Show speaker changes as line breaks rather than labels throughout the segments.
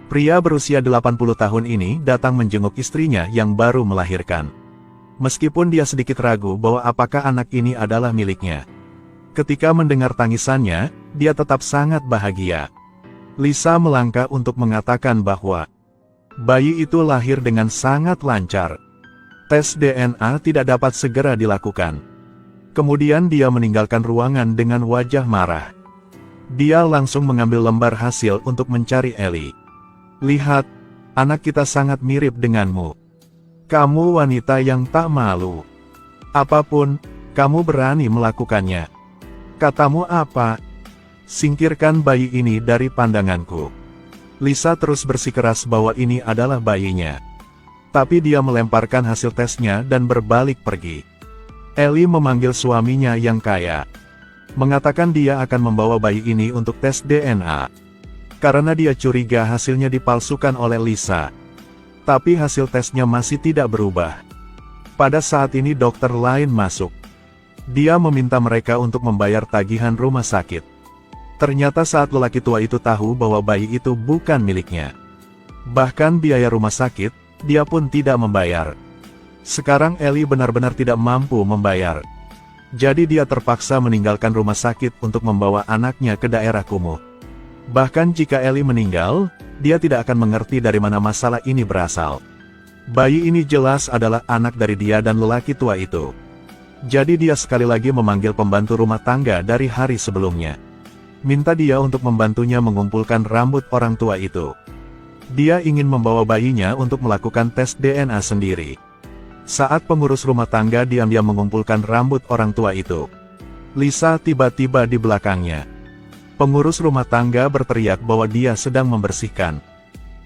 Pria berusia 80 tahun ini datang menjenguk istrinya yang baru melahirkan. Meskipun dia sedikit ragu bahwa apakah anak ini adalah miliknya. Ketika mendengar tangisannya, dia tetap sangat bahagia. Lisa melangkah untuk mengatakan bahwa bayi itu lahir dengan sangat lancar. Tes DNA tidak dapat segera dilakukan. Kemudian dia meninggalkan ruangan dengan wajah marah. Dia langsung mengambil lembar hasil untuk mencari Ellie. Lihat, anak kita sangat mirip denganmu. Kamu wanita yang tak malu. Apapun, kamu berani melakukannya. Katamu apa? Singkirkan bayi ini dari pandanganku. Lisa terus bersikeras bahwa ini adalah bayinya. Tapi dia melemparkan hasil tesnya dan berbalik pergi. Ellie memanggil suaminya yang kaya. Mengatakan dia akan membawa bayi ini untuk tes DNA. Karena dia curiga hasilnya dipalsukan oleh Lisa. Tapi hasil tesnya masih tidak berubah. Pada saat ini dokter lain masuk. Dia meminta mereka untuk membayar tagihan rumah sakit. Ternyata saat lelaki tua itu tahu bahwa bayi itu bukan miliknya. Bahkan biaya rumah sakit, dia pun tidak membayar. Sekarang Ellie benar-benar tidak mampu membayar. Jadi dia terpaksa meninggalkan rumah sakit untuk membawa anaknya ke daerah kumuh. Bahkan jika Ellie meninggal, dia tidak akan mengerti dari mana masalah ini berasal. Bayi ini jelas adalah anak dari dia dan lelaki tua itu. Jadi dia sekali lagi memanggil pembantu rumah tangga dari hari sebelumnya. Minta dia untuk membantunya mengumpulkan rambut orang tua itu. Dia ingin membawa bayinya untuk melakukan tes DNA sendiri. Saat pengurus rumah tangga diam-diam mengumpulkan rambut orang tua itu, Lisa tiba-tiba di belakangnya. Pengurus rumah tangga berteriak bahwa dia sedang membersihkan.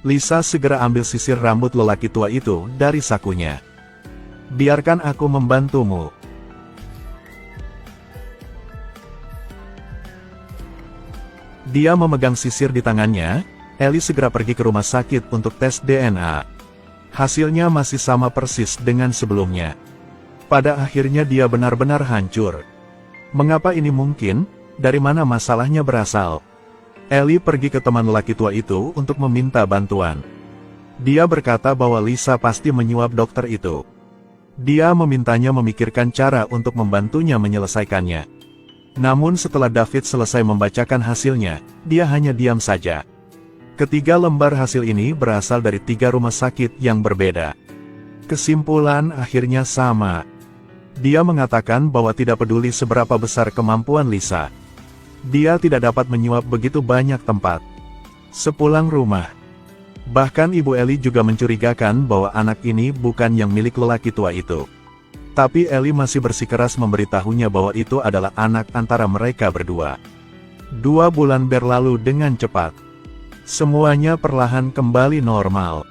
Lisa segera ambil sisir rambut lelaki tua itu dari sakunya. Biarkan aku membantumu. Dia memegang sisir di tangannya. Ellie segera pergi ke rumah sakit untuk tes DNA. Hasilnya masih sama persis dengan sebelumnya. Pada akhirnya dia benar-benar hancur. Mengapa ini mungkin? Dari mana masalahnya berasal? Ellie pergi ke teman lelaki tua itu untuk meminta bantuan. Dia berkata bahwa Lisa pasti menyuap dokter itu. Dia memintanya memikirkan cara untuk membantunya menyelesaikannya. Namun setelah David selesai membacakan hasilnya, dia hanya diam saja. Ketiga lembar hasil ini berasal dari 3 rumah sakit yang berbeda. Kesimpulan akhirnya sama. Dia mengatakan bahwa tidak peduli seberapa besar kemampuan Lisa. Dia tidak dapat menyuap begitu banyak tempat. Sepulang rumah, bahkan ibu Ellie juga mencurigakan bahwa anak ini bukan yang milik lelaki tua itu. Tapi Ellie masih bersikeras memberitahunya bahwa itu adalah anak antara mereka berdua. 2 bulan berlalu dengan cepat. Semuanya perlahan kembali normal.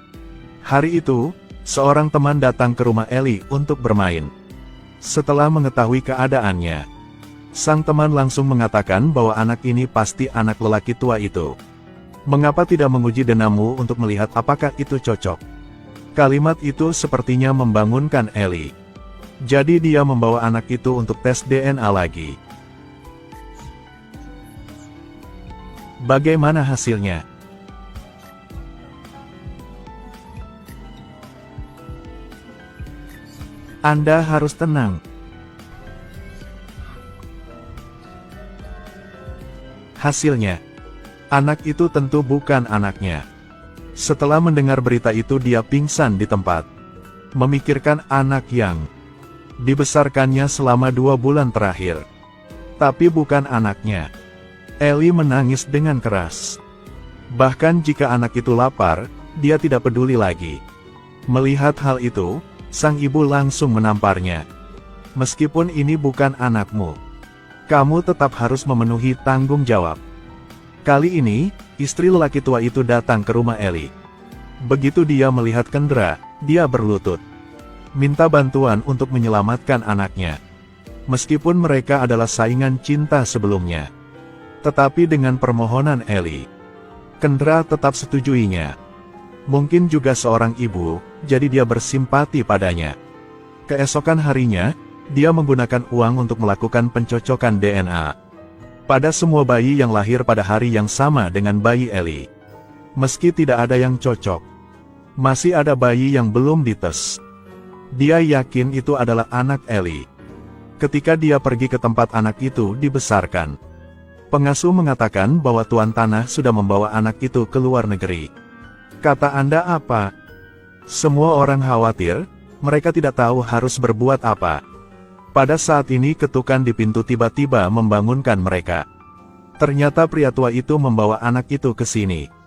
Hari itu, seorang teman datang ke rumah Ellie untuk bermain. Setelah mengetahui keadaannya, sang teman langsung mengatakan bahwa anak ini pasti anak lelaki tua itu. Mengapa tidak menguji DNA-mu untuk melihat apakah itu cocok? Kalimat itu sepertinya membangunkan Ellie. Jadi dia membawa anak itu untuk tes DNA lagi. Bagaimana hasilnya? Anda harus tenang. Hasilnya, anak itu tentu bukan anaknya. Setelah mendengar berita itu dia pingsan di tempat. Memikirkan anak yang dibesarkannya selama 2 bulan terakhir. Tapi bukan anaknya. Ellie menangis dengan keras. Bahkan jika anak itu lapar, dia tidak peduli lagi. Melihat hal itu, sang ibu langsung menamparnya. Meskipun ini bukan anakmu, kamu tetap harus memenuhi tanggung jawab. Kali ini, istri lelaki tua itu datang ke rumah Ellie. Begitu dia melihat Kendra, dia berlutut. Minta bantuan untuk menyelamatkan anaknya. Meskipun mereka adalah saingan cinta sebelumnya. Tetapi dengan permohonan Ellie, Kendra tetap setujuinya. Mungkin juga seorang ibu, jadi dia bersimpati padanya. Keesokan harinya, dia menggunakan uang untuk melakukan pencocokan DNA pada semua bayi yang lahir pada hari yang sama dengan bayi Ellie. Meski tidak ada yang cocok, masih ada bayi yang belum dites. Dia yakin itu adalah anak Eli. Ketika dia pergi ke tempat anak itu dibesarkan, pengasuh mengatakan bahwa tuan tanah sudah membawa anak itu ke luar negeri. Kata Anda apa? Semua orang khawatir, mereka tidak tahu harus berbuat apa. Pada saat ini ketukan di pintu tiba-tiba membangunkan mereka. Ternyata pria tua itu membawa anak itu ke sini.